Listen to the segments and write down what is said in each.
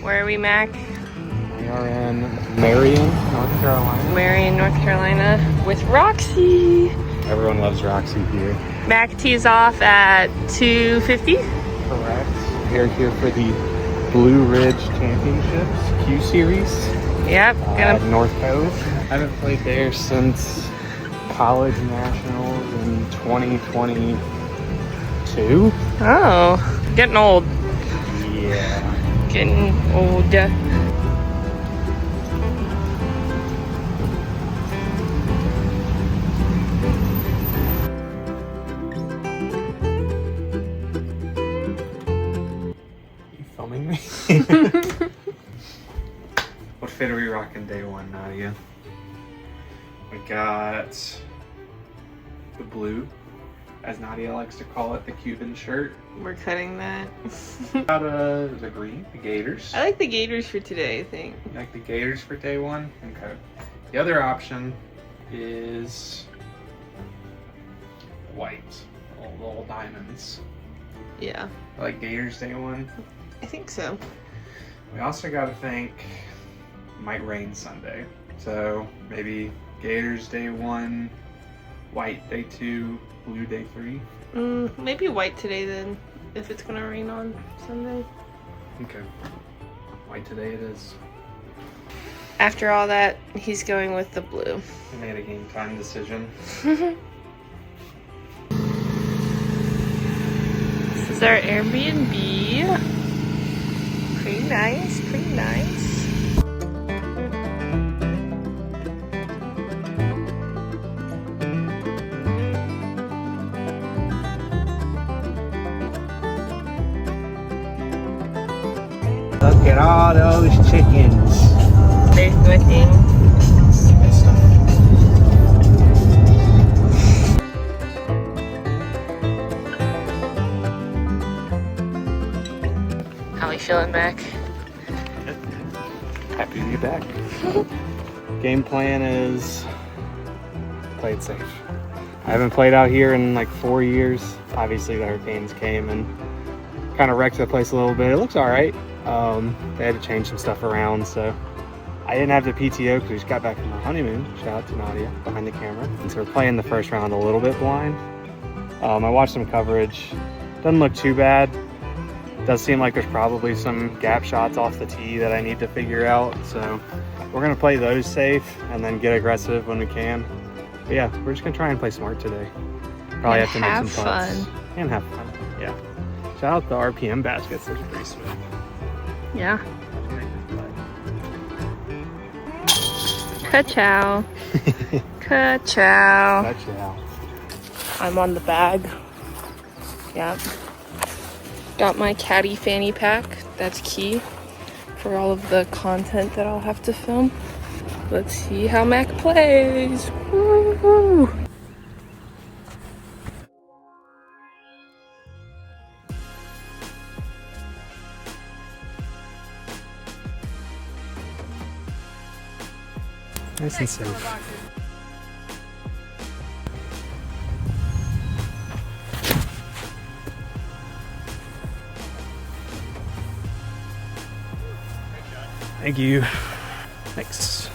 Where are we, Mac? We are in Marion, North Carolina. Marion, North Carolina with Roxy. Everyone loves Roxy here. Mac tees off at 2:50. Correct. We're here for the Blue Ridge Championships Q Series. Yep. At North Cove. I haven't played there since College Nationals in 2022. Oh, getting old. Yeah. Getting old. You filming me? What fit are we rocking day one, Nadia? We got the blue, as Nadia likes to call it, the Cuban shirt. We're cutting that. Got the green, the Gators. I like the Gators for today, I think. You like the Gators for day one? Okay. The other option is white, little diamonds. Yeah. I like Gators day one. I think so. We also got to think might rain Sunday, so maybe Gators day one, white day two, blue day three. Maybe white today then, if it's gonna rain on Sunday. Okay. White today it is. After all that, he's going with the blue. We made a game time decision. This is our Airbnb. Pretty nice, pretty nice. Look at all those chickens. There's nothing. How are you feeling, Mac? Happy to be back. Game plan is play it safe. I haven't played out here in like 4 years. Obviously the hurricanes came and kind of wrecked the place a little bit. It looks all right. They had to change some stuff around, so I didn't have the PTO because we just got back from our honeymoon. Shout out to Nadia behind the camera. And so we're playing the first round a little bit blind. I watched some coverage. Doesn't look too bad. Does seem like there's probably some gap shots off the tee that I need to figure out. So we're gonna play those safe and then get aggressive when we can. But yeah, we're just gonna try and play smart today. Probably And have to make some have putts. fun. And have fun, yeah. Shout out the RPM baskets, those are pretty sweet. Yeah. Ka-chow. Ka-chow. Ka-chow. I'm on the bag. Yep. Got my caddy fanny pack. That's key for all of the content that I'll have to film. Let's see how Mac plays. Woo-hoo. Nice and safe. Thank you. Thanks.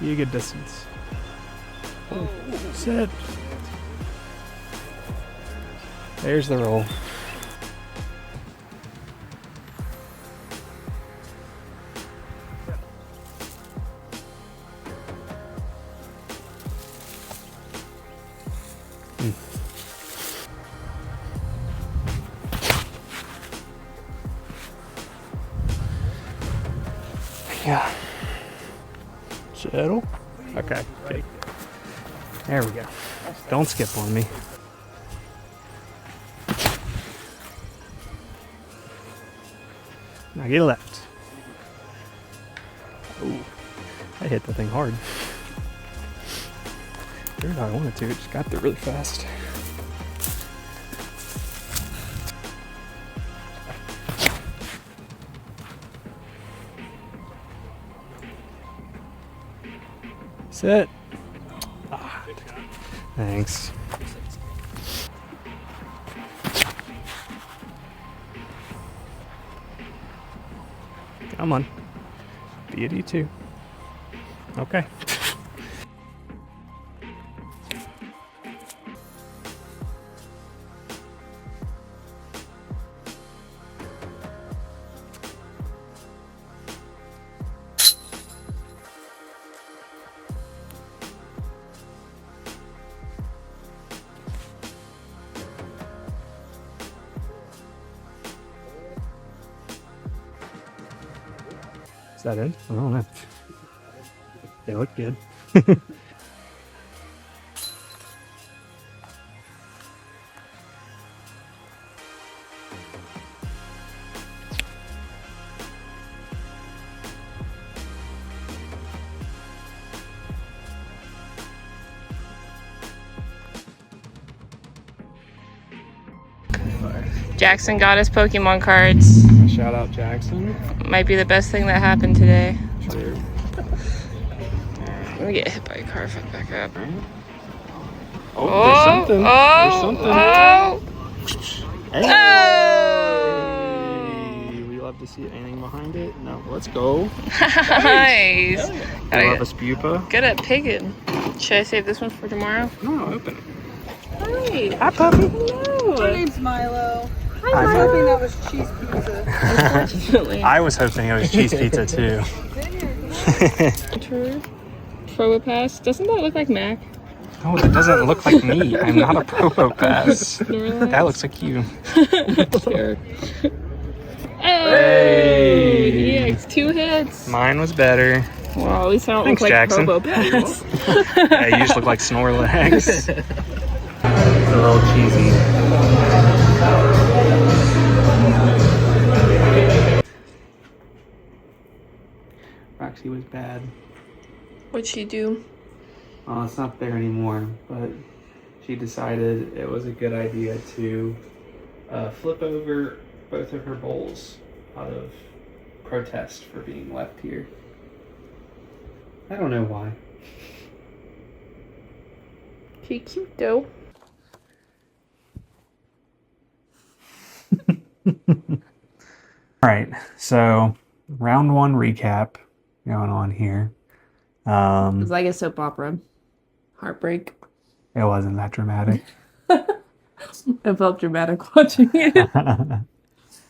Be a good distance. Oh, set. There's the roll. Yeah. Settle. Okay, okay. There we go. Don't skip on me. Now get left. Ooh, I hit the thing hard. Did how I wanted to, it just got there really fast. Sit. Ah, thanks. Come on. Be a D2. Okay. Is that it? I don't know. They look good. Jackson got us Pokemon cards. Shout out Jackson. Might be the best thing that happened today. True. I'm gonna get hit by a car if I back up. Oh, there's something. There's something. Hey. Oh! We love to see anything behind it. No, let's go. Nice. I love a spupa. Good at pigging. Should I save this one for tomorrow? No, open it. Hi. Hi, puppy. Hello. My name's Milo. Hi, I was Milo. hoping that was cheese pizza. Unfortunately. I was hoping it was cheese pizza too. True. Probopass. Doesn't that look like Mac? Oh, that doesn't look like me. I'm not a Probopass. Snorlax? That looks like you. Sure. Oh! Hey! EX, 2 hits. Mine was better. Well, at least I don't Thanks, look like Jackson. Probopass. Yeah, you just look like Snorlax. It's a little cheesy. Roxy was bad. What'd she do? It's not there anymore, but she decided it was a good idea to flip over both of her bowls out of protest for being left here. I don't know why. She cute though. All right, so round one recap going on here. It's like a soap opera. Heartbreak. It wasn't that dramatic. It felt dramatic watching it.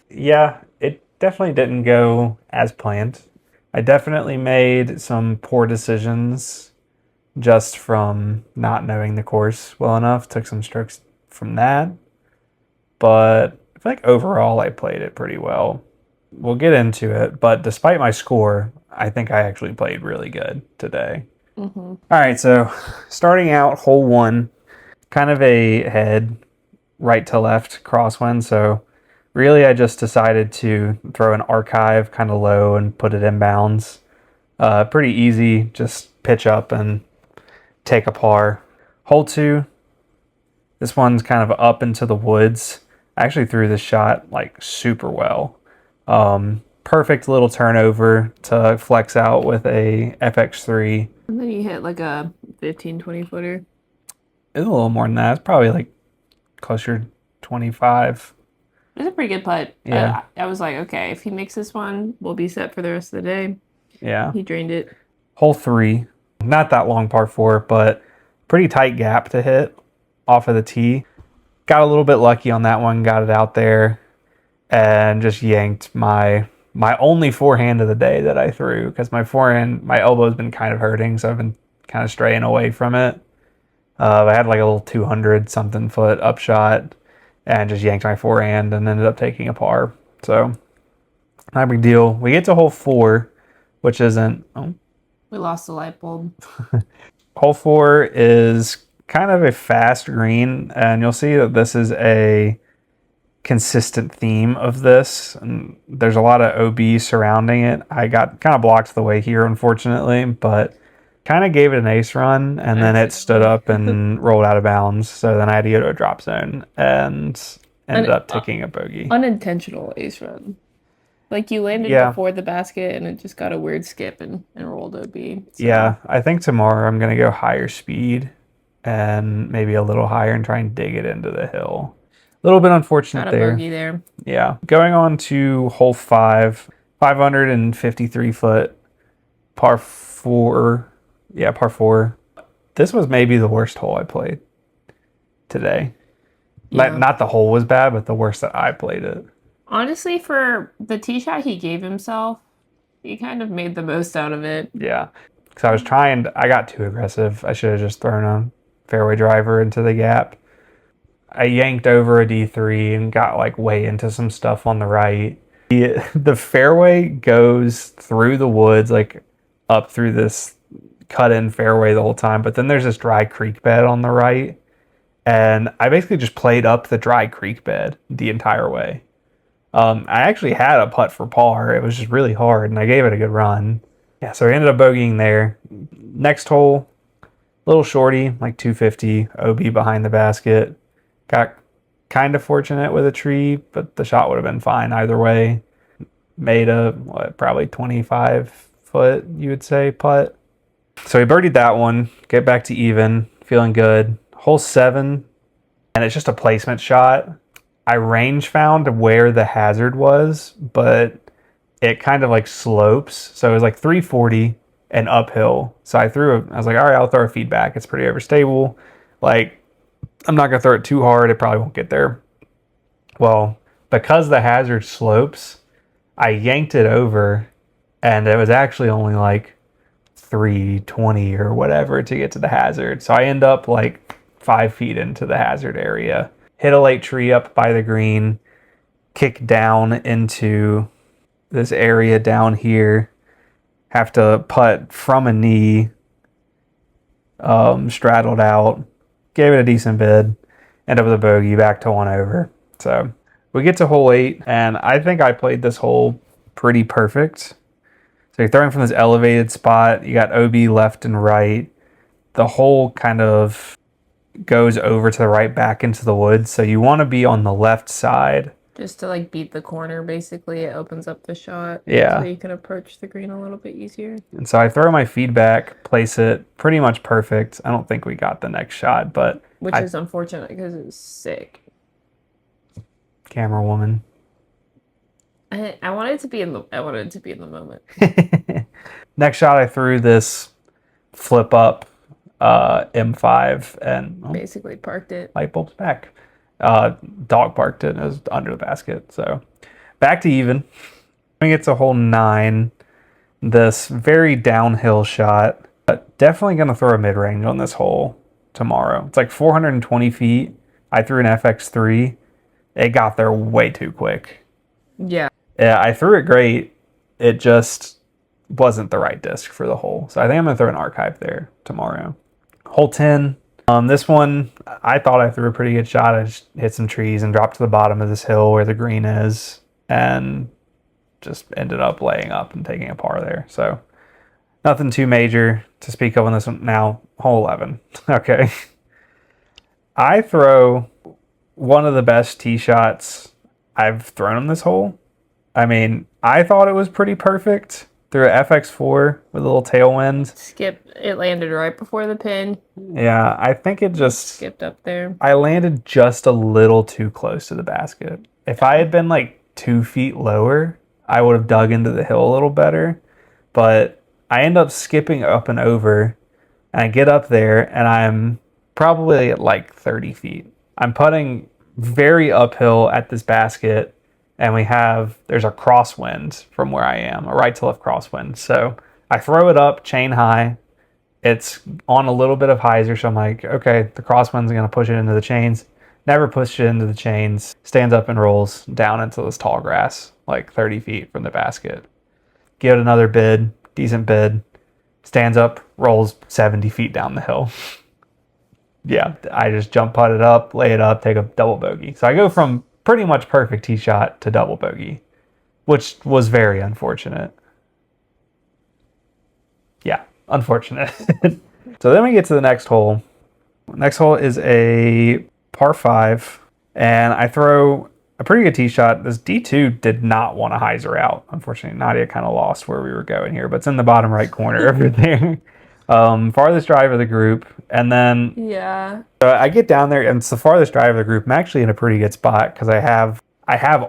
Yeah, it definitely didn't go as planned. I definitely made some poor decisions just from not knowing the course well enough. Took some strokes from that. But I feel like overall I played it pretty well. We'll get into it, but despite my score, I think I actually played really good today. Mm-hmm. All right, so starting out hole one, kind of a head right to left crosswind. So really I just decided to throw an archive kind of low and put it in bounds. Pretty easy, just pitch up and take a par. Hole two, this one's kind of up into the woods. I actually threw this shot like super well. Perfect little turnover to flex out with a FX3. And then you hit like a 15, 20 footer. It's a little more than that. It's probably like closer to 25. It's a pretty good putt. Yeah. I was like, okay, if he makes this one, we'll be set for the rest of the day. Yeah. He drained it. Hole three, not that long par four, but pretty tight gap to hit off of the tee. Got a little bit lucky on that one, got it out there, and just yanked my only forehand of the day that I threw, because my forehand, my elbow's been kind of hurting, so I've been kind of straying away from it. I had like a little 200 something foot upshot and just yanked my forehand and ended up taking a par. So not a big deal. We get to hole four, which isn't... Oh. We lost the light bulb. Hole four is kind of a fast green, and you'll see that this is a consistent theme of this, and there's a lot of OB surrounding it. I got kind of blocked the way here, unfortunately, but kind of gave it an ace run, and then it stood up and rolled out of bounds. So then I had to go to a drop zone and ended up taking a bogey. Unintentional ace run. Like you landed Yeah. before the basket and it just got a weird skip and rolled OB. So. Yeah, I think tomorrow I'm gonna go higher speed and maybe a little higher and try and dig it into the hill. A little bit unfortunate Got a there. bogey there. Yeah. Going on to hole 5, 553 foot, par 4. Yeah, par 4. This was maybe the worst hole I played today. Yeah. Not the hole was bad, but the worst that I played it. Honestly, for the tee shot he gave himself, he kind of made the most out of it. Yeah. Because I got too aggressive. I should have just thrown a fairway driver into the gap. I yanked over a D3 and got like way into some stuff on the right. The fairway goes through the woods, like up through this cut in fairway the whole time. But then there's this dry creek bed on the right. And I basically just played up the dry creek bed the entire way. I actually had a putt for par. It was just really hard, and I gave it a good run. Yeah, so I ended up bogeying there. Next hole, little shorty, like 250, OB behind the basket. Got kind of fortunate with a tree, but the shot would have been fine either way. Made a, probably 25 foot, you would say, putt. So we birdied that one, get back to even, feeling good. Hole 7, and it's just a placement shot. I range found where the hazard was, but it kind of like slopes. So it was like 340 and uphill. So I was like, all right, I'll throw a feedback. It's pretty overstable. Like, I'm not going to throw it too hard. It probably won't get there. Well, because the hazard slopes, I yanked it over, and it was actually only like 320 or whatever to get to the hazard. So I end up like 5 feet into the hazard area. Hit a late tree up by the green, kick down into this area down here, have to putt from a knee, straddled out, gave it a decent bid, end up with a bogey, back to 1 over. So we get to hole 8, and I think I played this hole pretty perfect. So you're throwing from this elevated spot, you got OB left and right. The hole kind of goes over to the right back into the woods, so you want to be on the left side. Just to like beat the corner, basically, it opens up the shot. Yeah. So you can approach the green a little bit easier. And so I throw my feedback, place it pretty much perfect. I don't think we got the next shot, but which is unfortunate because it's sick. Camera woman. I wanted it to be in the moment. Next shot, I threw this flip up M5 and basically parked it. Light bulb's back. Dog parked it. It was under the basket. So back to even. I think it's a hole 9. This very downhill shot. But definitely going to throw a mid-range on this hole tomorrow. It's like 420 feet. I threw an FX3. It got there way too quick. Yeah. Yeah, I threw it great. It just wasn't the right disc for the hole. So I think I'm going to throw an archive there tomorrow. Hole 10. This one, I thought I threw a pretty good shot. I just hit some trees and dropped to the bottom of this hill where the green is and just ended up laying up and taking a par there. So nothing too major to speak of on this one. Now, hole 11. Okay. I throw one of the best tee shots I've thrown on this hole. I mean, I thought it was pretty perfect. Threw a FX4 with a little tailwind. It landed right before the pin. Yeah, I think it just skipped up there. I landed just a little too close to the basket. If I had been like 2 feet lower, I would have dug into the hill a little better. But I end up skipping up and over, and I get up there, and I'm probably at like 30 feet. I'm putting very uphill at this basket, and there's a crosswind from where I am, a right to left crosswind. So I throw it up chain high. It's on a little bit of hyzer, so I'm like, okay, the crosswind's going to push it into the chains. Never pushed it into the chains. Stands up and rolls down into this tall grass, like 30 feet from the basket. Give it another bid, decent bid. Stands up, rolls 70 feet down the hill. Yeah, I just jump putt it up, lay it up, take a double bogey. So I go from pretty much perfect tee shot to double bogey, which was very unfortunate. Yeah, unfortunate. So then we get to the next hole. Next hole is a par 5, and I throw a pretty good tee shot. This D2 did not want to hyzer out. Unfortunately, Nadia kind of lost where we were going here, but it's in the bottom right corner over there. Farthest drive of the group. And then Yeah. so I get down there, and it's the farthest drive of the group. I'm actually in a pretty good spot because I have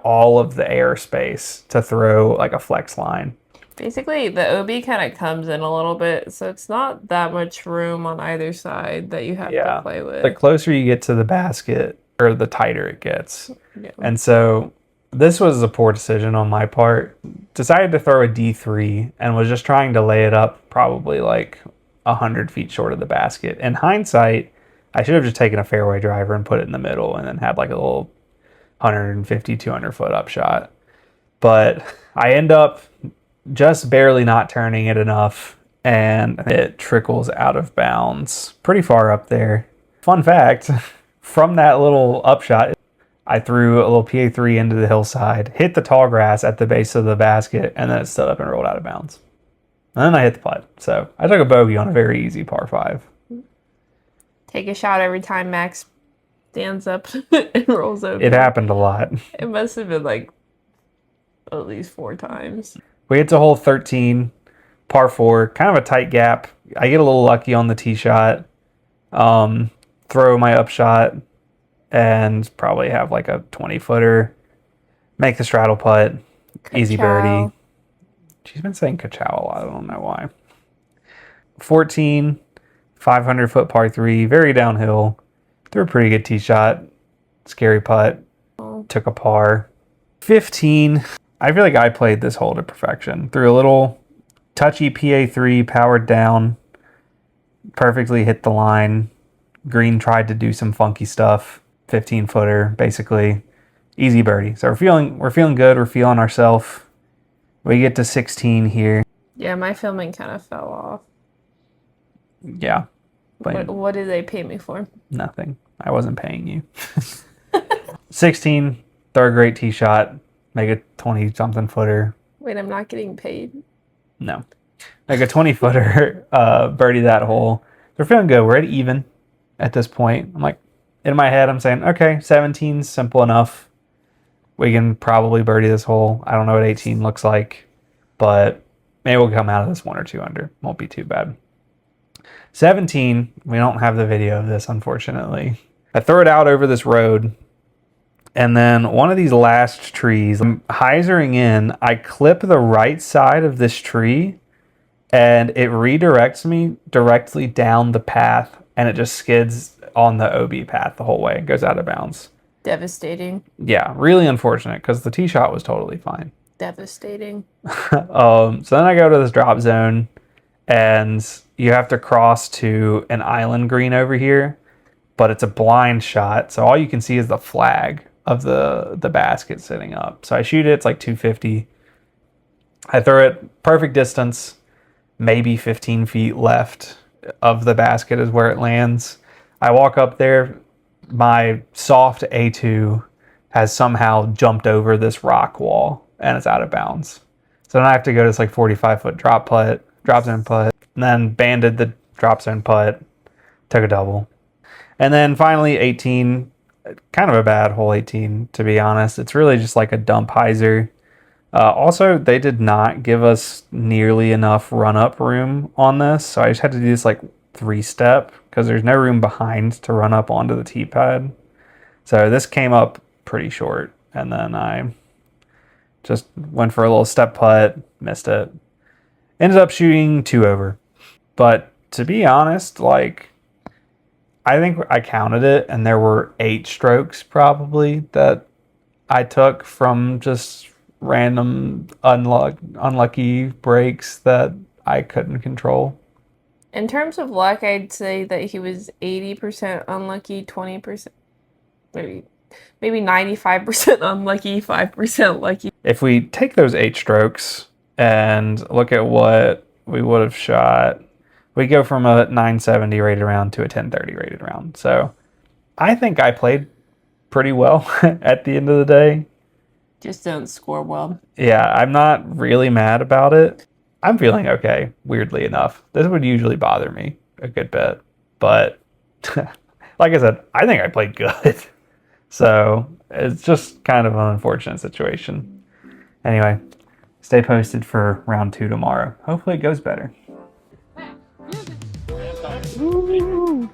all of the airspace to throw like a flex line. Basically, the OB kind of comes in a little bit, so it's not that much room on either side that you have to play with. The closer you get to the basket, or the tighter it gets. Yeah. And so this was a poor decision on my part. Decided to throw a D3 and was just trying to lay it up probably like 100 feet short of the basket. In hindsight, I should have just taken a fairway driver and put it in the middle and then had like a little 150, 200 foot up shot. But I end up just barely not turning it enough, and it trickles out of bounds pretty far up there. Fun fact, from that little upshot, I threw a little PA3 into the hillside, hit the tall grass at the base of the basket, and then it stood up and rolled out of bounds. And then I hit the putt. So I took a bogey on a very easy par 5. Take a shot every time Max stands up and rolls over. It happened a lot. It must have been like at least 4 times. We get to hole 13, par 4, kind of a tight gap. I get a little lucky on the tee shot, throw my upshot, and probably have like a 20-footer. Make the straddle putt, easy birdie. She's been saying ka-chow a lot. I don't know why. 14, 500-foot par 3, very downhill. Threw a pretty good tee shot, scary putt, took a par. 15. I feel like I played this hole to perfection. Threw a little touchy PA3, powered down, perfectly hit the line. Green tried to do some funky stuff. 15-footer, basically. Easy birdie. So we're feeling good. We're feeling ourselves. We get to 16 here. Yeah, my filming kind of fell off. Yeah. What did they pay me for? Nothing. I wasn't paying you. 16, throw a great tee shot. Make a 20-something footer. Wait, I'm not getting paid? No. Make a 20-footer, birdie that hole. We're feeling good. We're at even at this point. I'm like, in my head, I'm saying, okay, 17's simple enough. We can probably birdie this hole. I don't know what 18 looks like, but maybe we'll come out of this 1 or 2 under. Won't be too bad. 17, we don't have the video of this, unfortunately. I throw it out over this road, and then one of these last trees, I'm hyzering in, I clip the right side of this tree, and it redirects me directly down the path, and it just skids on the OB path the whole way. It goes out of bounds. Devastating. Yeah, really unfortunate, because the tee shot was totally fine. Devastating. So then I go to this drop zone, and you have to cross to an island green over here, but it's a blind shot, so all you can see is the flag of the basket sitting up. So I shoot it, it's like 250. I throw it perfect distance, maybe 15 feet left of the basket is where it lands. I walk up there, my soft A2 has somehow jumped over this rock wall, and it's out of bounds. So then I have to go to this like 45-foot drop zone putt, and then banded the drop zone putt, took a double. And then finally 18, kind of a bad hole 18, to be honest. It's really just like a dump hyzer. Also, they did not give us nearly enough run-up room on this, so I just had to do this like 3-step, because there's no room behind to run up onto the tee pad. So this came up pretty short, and then I just went for a little step putt, missed it. Ended up shooting 2 over. But to be honest, like, I think I counted it, and there were 8 strokes probably that I took from just random unlucky breaks that I couldn't control. In terms of luck, I'd say that he was 80% unlucky, 20%, maybe 95% unlucky, 5% lucky. If we take those 8 strokes and look at what we would have shot, we go from a 970 rated round to a 1030 rated round. So I think I played pretty well at the end of the day. Just don't score well. Yeah, I'm not really mad about it. I'm feeling okay, weirdly enough. This would usually bother me a good bit. But like I said, I think I played good. So it's just kind of an unfortunate situation. Anyway, stay posted for round 2 tomorrow. Hopefully it goes better. Woo!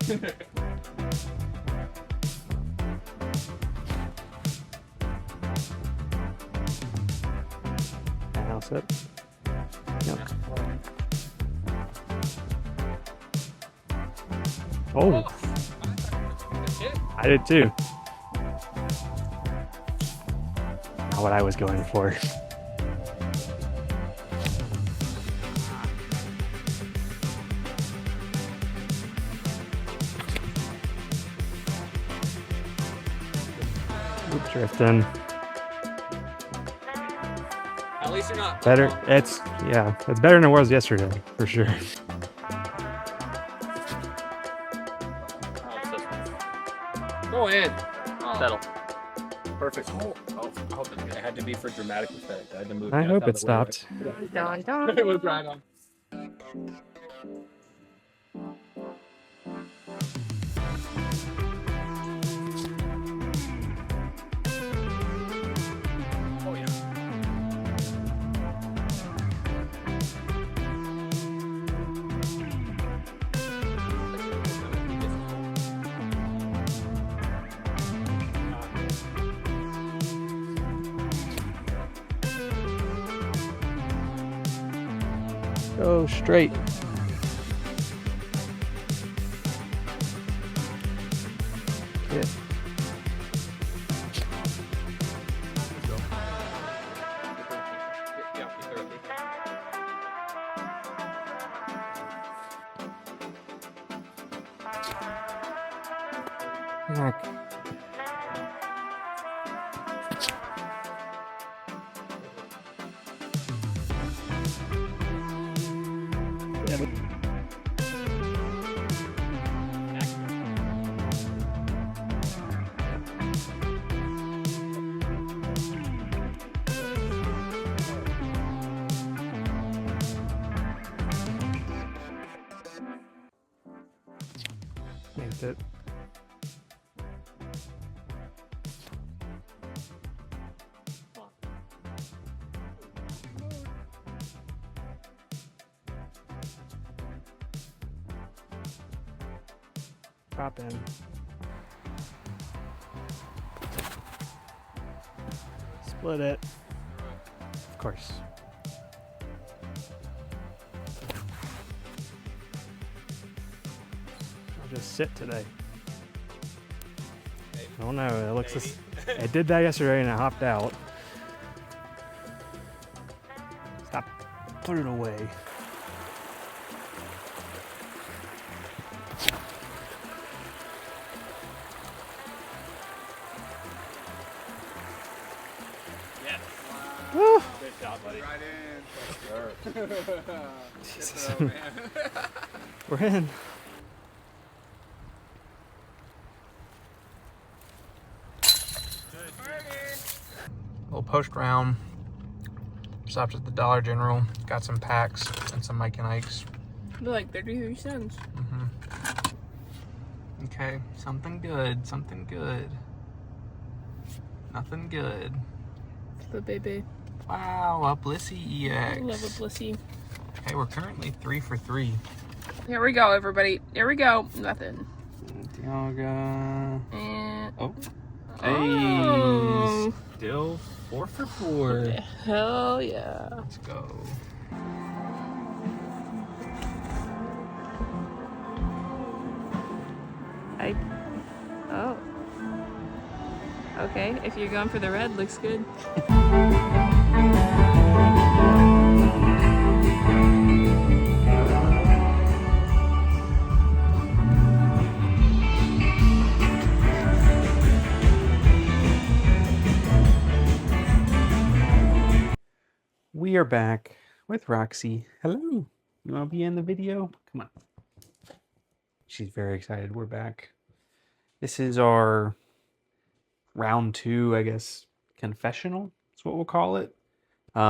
House it. Yep. Oh, I did too. Not what I was going for. Oop, drifting. At least you're not Better. It's better than it was yesterday for sure. Go ahead. Settle. Perfect. Oh, it had to be for dramatic effect. I had to move. I hope it stopped. Don, don. It was right on. Oh yeah. Go straight. Good. Heck. That's it. Pop in. Split it. Of course. I'll just sit today. Oh no, it looks this. It did that yesterday and I hopped out. Stop. Put it away. Woo. Good job, buddy. Right in. Jesus. Good throw, man. We're in. Little post round. Stopped at the Dollar General. Got some packs and some Mike and Ike's. They're like 33 cents. Okay, something good. Something good. Nothing good. But baby, Wow, a Blissey EX. I love a blissy. Okay, we're currently 3 for 3. Here we go, everybody. Here we go. Nothing. Dialga. And Oh. Oh. Hey. Still 4 for 4. Hell yeah. Let's go. Oh. Okay, if you're going for the red, looks good. We are back with Roxy. Hello. You want to be in the video? Come on. She's very excited. We're back. This is our round 2, I guess, confessional. That's what we'll call it. We're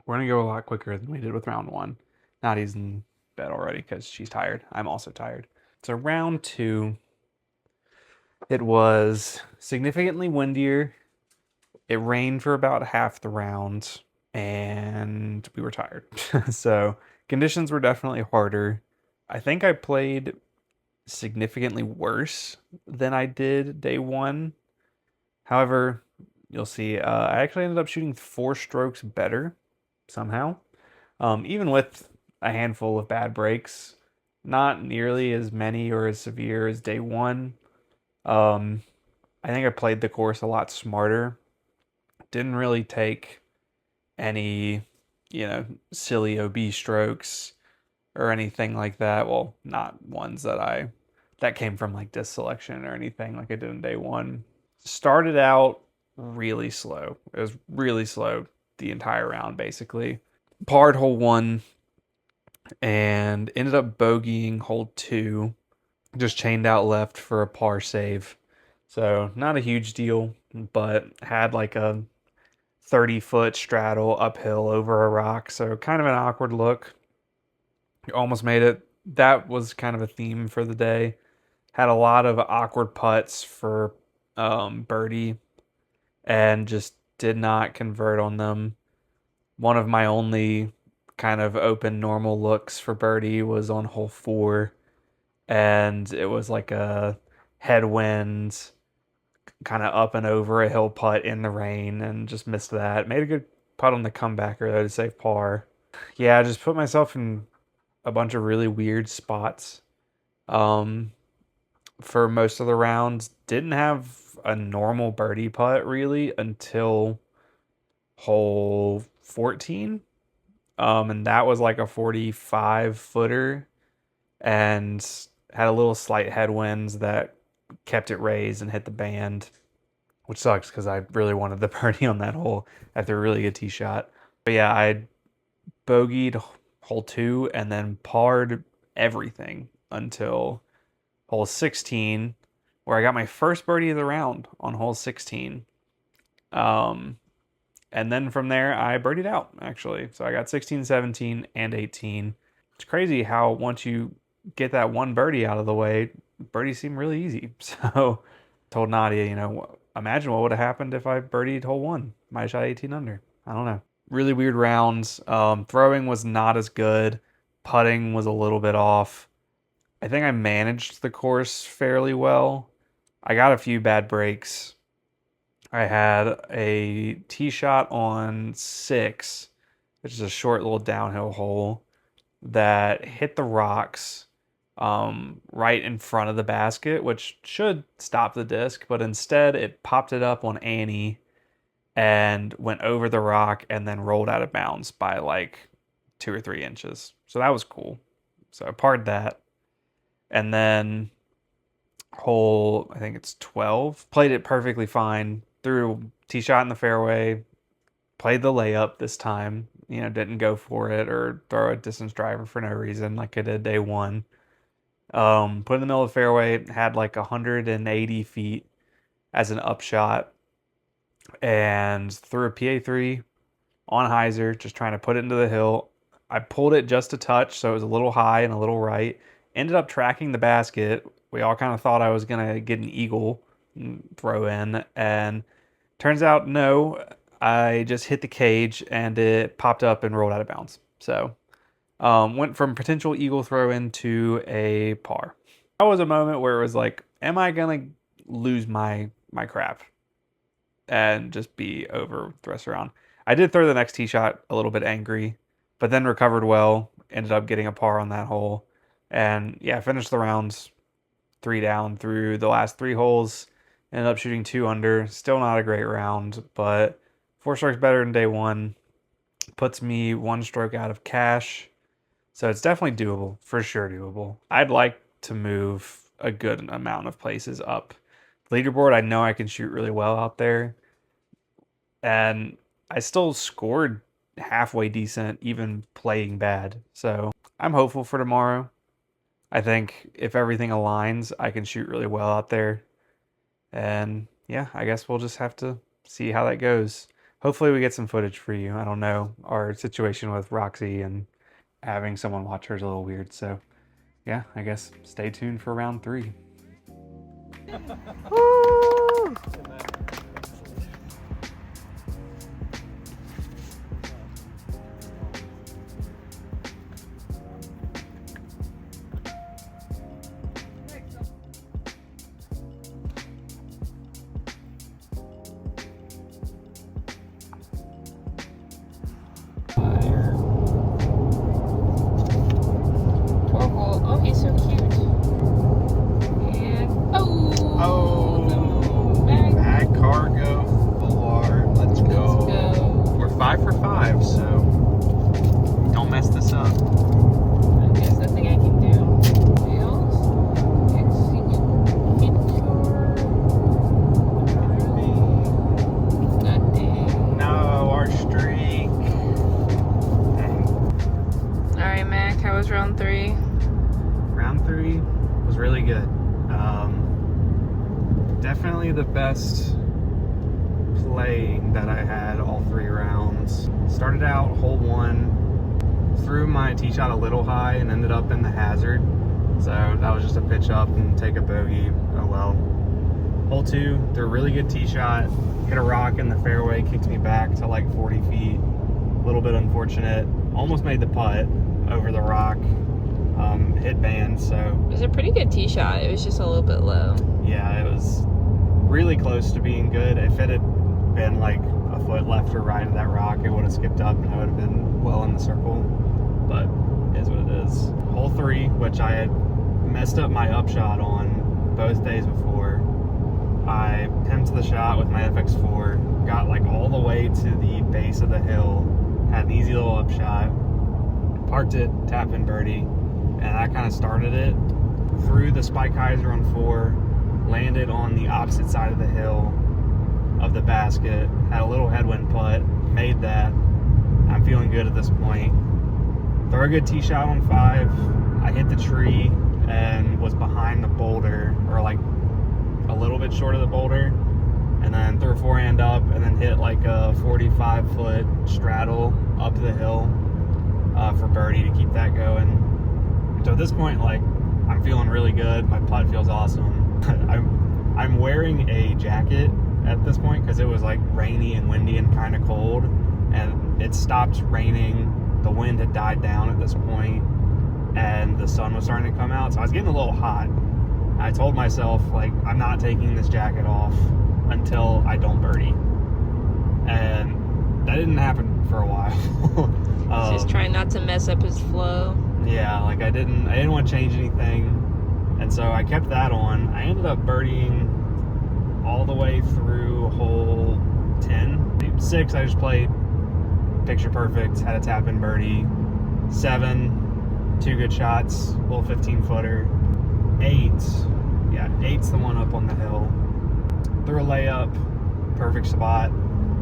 going to go a lot quicker than we did with round 1. Nadia's in bed already because she's tired. I'm also tired. So round 2, It was significantly windier. It rained for about half the round, and we were tired. So conditions were definitely harder. I think I played significantly worse than I did day one. However, you'll see, I actually ended up shooting 4 strokes better somehow, even with a handful of bad breaks. Not nearly as many or as severe as day one. Um, I think I played the course a lot smarter. Didn't really take any, silly OB strokes or anything like that. Well, not ones that came from like disc selection or anything like I did in day one. Started out really slow. It was really slow the entire round, basically. Parred hole one and ended up bogeying hole two. Just chained out left for a par save. So not a huge deal, but had like a 30-foot straddle uphill over a rock. So kind of an awkward look. Almost made it. That was kind of a theme for the day. Had a lot of awkward putts for birdie and just did not convert on them. One of my only kind of open normal looks for birdie was on hole four, and it was like a headwind kind of up and over a hill putt in the rain and just missed that. Made a good putt on the comebacker though to save par. Yeah, I just put myself in a bunch of really weird spots. For most of the rounds, didn't have a normal birdie putt really until hole 14. And that was like a 45 footer and had a little slight headwinds that kept it raised and hit the band, which sucks because I really wanted the birdie on that hole after a really good tee shot. But yeah, I bogeyed hole two and then parred everything until hole 16, where I got my first birdie of the round on hole 16. And then from there, I birdied out, actually. So I got 16, 17, and 18. It's crazy how once you get that one birdie out of the way, birdies seem really easy. So told Nadia, imagine what would have happened if I birdied hole one. Might have shot 18 under. I don't know. Really weird rounds. Throwing was not as good. Putting was a little bit off. I think I managed the course fairly well. I got a few bad breaks. I had a tee shot on 6, which is a short little downhill hole that hit the rocks right in front of the basket, which should stop the disc, but instead it popped it up on Annie and went over the rock and then rolled out of bounds by like 2 or 3 inches. So that was cool. So I parred that. And then hole, I think it's 12, played it perfectly fine. Threw tee shot in the fairway, played the layup this time, didn't go for it or throw a distance driver for no reason like I did day one. Put in the middle of the fairway, had like 180 feet as an upshot, and threw a PA3 on hyzer, just trying to put it into the hill. I pulled it just a touch, so it was a little high and a little right. Ended up tracking the basket. We all kind of thought I was going to get an eagle throw in, and turns out no, I just hit the cage and it popped up and rolled out of bounds. So went from potential eagle throw in to a par. That was a moment where it was like, am I gonna lose my crap and just be over the rest around? I did throw the next tee shot a little bit angry, but then recovered well, ended up getting a par on that hole, and yeah, finished the rounds 3 down through the last 3 holes. Ended up shooting 2 under. Still not a great round, but 4 strokes better than day one. Puts me 1 stroke out of cash. So it's definitely doable. For sure doable. I'd like to move a good amount of places up. Leaderboard, I know I can shoot really well out there. And I still scored halfway decent, even playing bad. So I'm hopeful for tomorrow. I think if everything aligns, I can shoot really well out there. And yeah, I guess we'll just have to see how that goes. Hopefully we get some footage for you. I don't know. Our situation with Roxy and having someone watch her is a little weird. So yeah, I guess stay tuned for round 3. Woo! Torval. Oh, he's so cute. And Oh, bag. bag cargo full. Let's go. Let's go. We're 5 for 5, so don't mess this up. I guess that's the thing I can do. Wheels. Nothing. No, our streak. Alright, Mac, how was round 3? Round 3 was really good. Definitely the best play that I had all 3 rounds. Started out hole 1, threw my tee shot a little high and ended up in the hazard. So that was just a pitch up and take a bogey. Oh well. Hole 2, threw a really good tee shot, hit a rock in the fairway, kicked me back to like 40 feet. A little bit unfortunate. Almost made the putt over the rock. Hit band, so It was a pretty good tee shot. It was just a little bit low. yeah, it was really close to being good. If it had been like a foot left or right of that rock, it would have skipped up and I would have been well in the circle. But it is what it is. Hole 3, which I had messed up my upshot on both days before. I pimped the shot with my FX4, got like all the way to the base of the hill, had an easy little upshot, parked it, tap in birdie, and that kind of started it. Threw the spike hyzer on 4, landed on the opposite side of the hill of the basket, had a little headwind putt, made that. I'm feeling good at this point. Throw a good tee shot on 5. I hit the tree and was behind the boulder, or like a little bit short of the boulder, and then threw a forehand up and then hit like a 45-foot straddle up the hill for birdie to keep that going. So at this point, like, I'm feeling really good. My putt feels awesome. I'm wearing a jacket at this point because it was like rainy and windy and kind of cold, and it stopped raining. The wind had died down at this point, and the sun was starting to come out. So I was getting a little hot. I told myself, like, I'm not taking this jacket off until I don't birdie, and that didn't happen for a while. Just trying not to mess up his flow. Yeah, like I didn't want to change anything, and so I kept that on. I ended up birdieing all the way through hole 10. 6, I just played picture perfect, had a tap in birdie. 7, 2 good shots, little 15-footer. 8, yeah, 8's the one up on the hill. Threw a layup, perfect spot.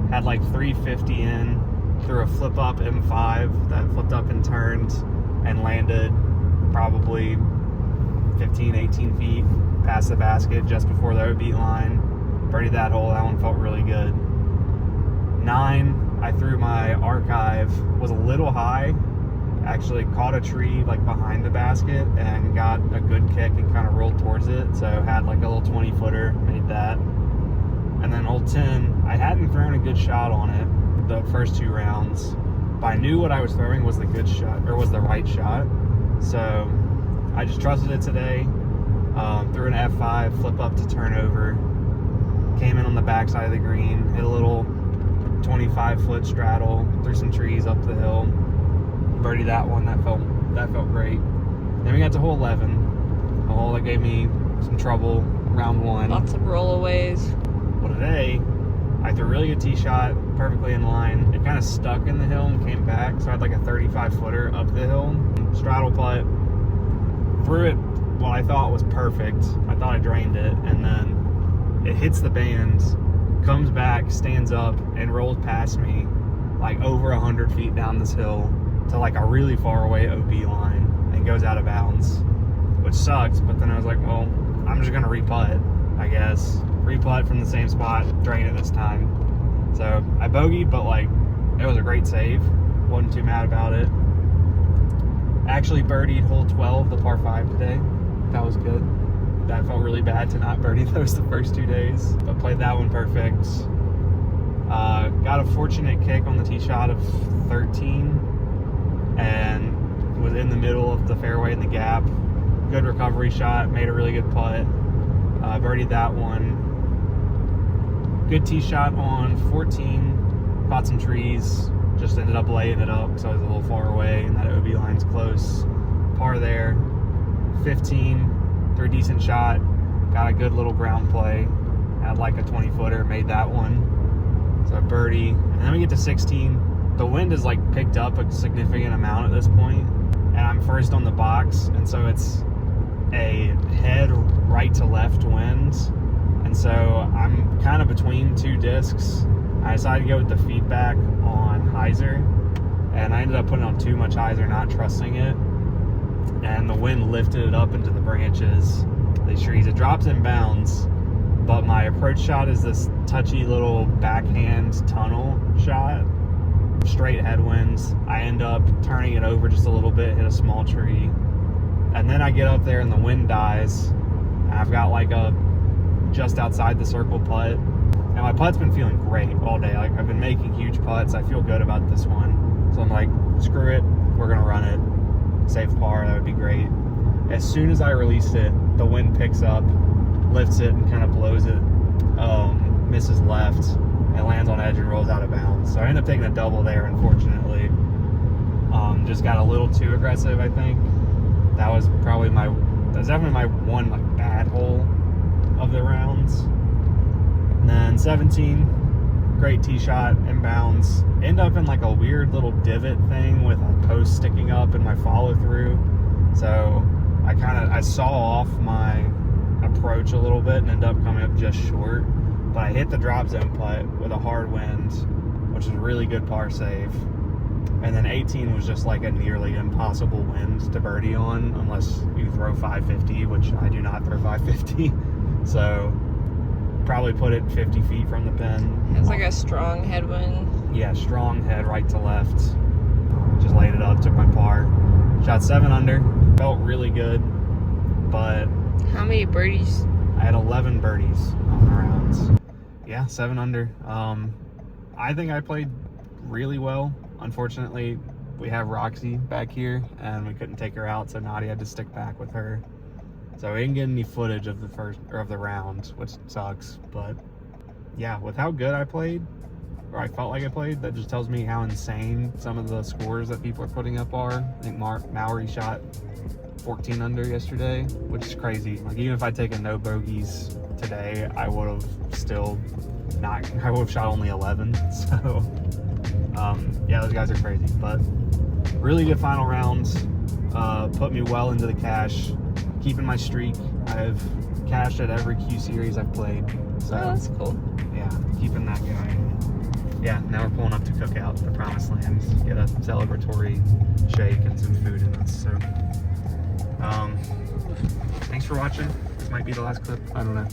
Had like 350 in. Threw a flip up M5 that flipped up and turned and landed probably 15, 18 feet past the basket just before the OB line. Birdied that hole. That one felt really good. 9, I threw my archive, was a little high, actually caught a tree like behind the basket and got a good kick and kind of rolled towards it. So had like a little 20-footer, made that. And then hole 10, I hadn't thrown a good shot on it the first 2 rounds, but I knew what I was throwing was the good shot, or was the right shot. So I just trusted it today. Threw an F5, flip up to turn over, came in on the backside of the green, hit a little 25-foot straddle through some trees up the hill, birdie that one. That felt great. Then we got to hole 11, a hole that gave me some trouble round 1. Lots of rollaways. Well, today I threw a really good tee shot, perfectly in line. It kind of stuck in the hill and came back, so I had like a 35-footer up the hill. Straddle putt, threw it what I thought was perfect. I thought I drained it, and then it hits the band, comes back, stands up, and rolls past me like over 100 feet down this hill to like a really far away OB line and goes out of bounds, which sucks. But then I was like, well, I'm just gonna re-putt, I guess. Re-putt from the same spot, drain it this time. So I bogeyed, but like it was a great save. Wasn't too mad about it. Actually birdied hole 12, the par 5 today. That was good. that felt really bad to not birdie those the first 2 days, but played that one perfect. Got a fortunate kick on the tee shot of 13 and was in the middle of the fairway in the gap. Good recovery shot, made a really good putt. Birdied that one. Good tee shot on 14, caught some trees, just ended up laying it up because I was a little far away and that OB line's close. Par there. 15, threw a decent shot, got a good little ground play, had like a 20-footer, made that one. So a birdie. And then we get to 16. The wind has like picked up a significant amount at this point, and I'm first on the box, and so it's a head right to left wind. And so I'm kind of between two discs. I decided to go with the feedback on hyzer, and I ended up putting on too much hyzer, not trusting it. And the wind lifted it up into the branches, these trees. It drops in bounds, but my approach shot is this touchy little backhand tunnel shot, straight headwinds. I end up turning it over just a little bit, hit a small tree, and then I get up there and the wind dies. And I've got like a just outside the circle putt, and my putt's been feeling great all day. Like, I've been making huge putts. I feel good about this one, so I'm like, screw it, we're gonna run it, save par, that would be great. As soon as I released it, the wind picks up, lifts it and kind of blows it, misses left, and lands on edge and rolls out of bounds. So I end up taking a double there, unfortunately. Just got a little too aggressive, I think. That was definitely my one like bad hole of the rounds. And then 17, great tee shot, inbounds. End up in like a weird little divot thing with a post sticking up in my follow through. So I saw off my approach a little bit and ended up coming up just short. But I hit the drop zone putt with a hard wind, which is a really good par save. And then 18 was just like a nearly impossible wind to birdie on unless you throw 550, which I do not throw 550. So probably put it 50 feet from the pin. It's like a strong headwind. Yeah, strong head right to left. Just laid it up, took my par. Shot 7 under. Felt really good, but How many birdies? I had 11 birdies on the rounds. Yeah, 7 under. I think I played really well. Unfortunately, we have Roxy back here, and we couldn't take her out, so Nadia had to stick back with her. So we didn't get any footage of the round, which sucks. But yeah, with how good I played, or I felt like I played, that just tells me how insane some of the scores that people are putting up are. I think Maury shot 14 under yesterday, which is crazy. Like, even if I'd taken no bogeys today, I would have still not, I would have shot only 11. So yeah, those guys are crazy, but really good final rounds. Put me well into the cash, keeping my streak. I've cashed at every Q series I've played. So Oh, that's cool. yeah, keeping that going. Yeah, now we're pulling up to Cookout, the Promised Land, get a celebratory shake and some food in us. So thanks for watching. This might be the last clip, I don't know.